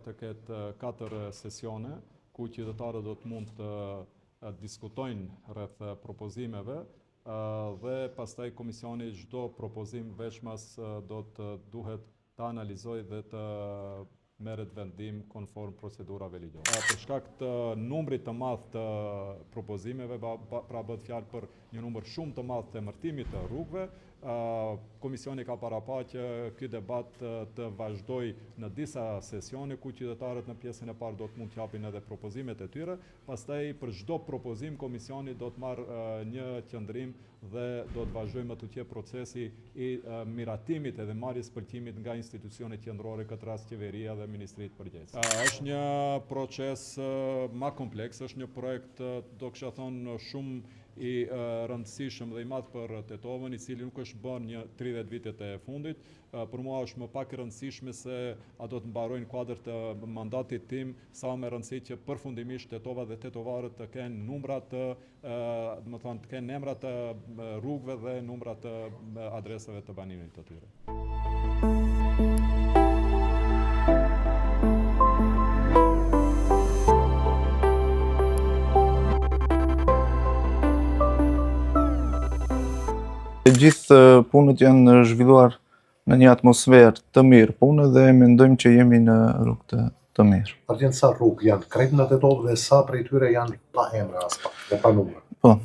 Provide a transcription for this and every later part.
të ketë 4 sesione, ku qytetarët do të mund të diskutojnë rreth propozimeve, dhe pastaj komisioni çdo propozim veçmas do të duhet të analizojë dhe të merret vendim konform procedurave ligjore. Për shkak të numrit të madh të propozimeve, pra bëhet fjalë për një numër shumë të madh të emërtimit të rrugëve, komisioni ka paraqë që ky debat të vazhdojë në disa sesione ku qytetarët në pjesën e parë do të mund të japin edhe propozimet e tyre, pastaj për çdo propozim komisioni do të marrë një qëndrim dhe do të vazhdojmë të qetë procesi i miratimit edhe marrjes pëlqimit nga institucionet qendrore, këtë rast qeveria dhe Ministritë përgjithëse. Është një proces më kompleks, është një projekt, do kisha thonë, shumë i rëndësishëm dhe i madh për Tetovën, i cili nuk është bërë një 30 vitet e fundit. Për mua është më pak e rëndësishme se a do të mbarojnë kuadër të mandatit tim, sa më rëndësi që përfundimisht Tetova dhe tetovarët të kenë numra të kenë emra të rrugëve dhe numra të adresave të banimit të tyre. Gjithë punët janë zhvilluar në një atmosferë të mirë pune dhe mendojmë që jemi në rrugë të mirë. Argjend, sa rrugë janë krejt në Tetovë dhe sa prej tyre janë pa emra dhe pa numra? Po,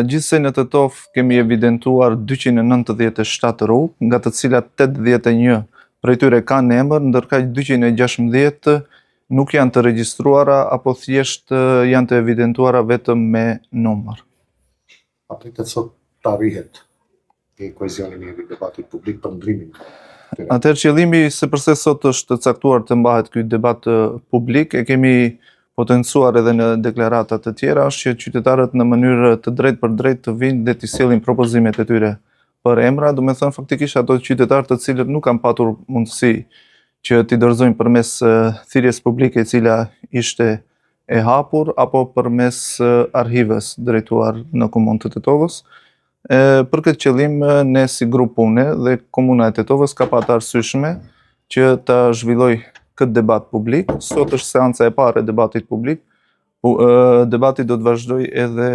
gjithsej në Tetovë kemi evidentuar 297 rrugë, nga të cilat 81 prej tyre kanë emër, ndërkaq 216 nuk janë të regjistruara apo thjesht janë të evidentuara vetëm me numër. A pritet sot të arrihet i kohezionin e debatit publik për ndrimin? Atëherë qëllimi sepërse sot është caktuar të mbahet ky debat publik, e kemi potencuar edhe në deklarata të tjera, është që qytetarët në mënyrë të drejtë për drejtë të vinë dhe të sjellin propozimet e tyre për emra, do të thënë faktikisht ato qytetarë të cilët nuk kanë patur mundësi që t'i dorëzojnë përmes thirrjes publike e cila ishte e hapur apo përmes arhives drejtuar në Komunën të Tetovës. Për këtë qëllim, ne si grup pune dhe Komuna e Tetovës ka patë arsyeshme që ta zhvilloj këtë debat publik. Sot është seanca e parë e debatit publik. Debati do të vazhdoj edhe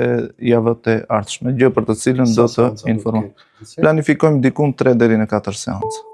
javët e ardhshme, gjë për të cilën do të informoj. Planifikojmë diku 3 deri në 4 seancë.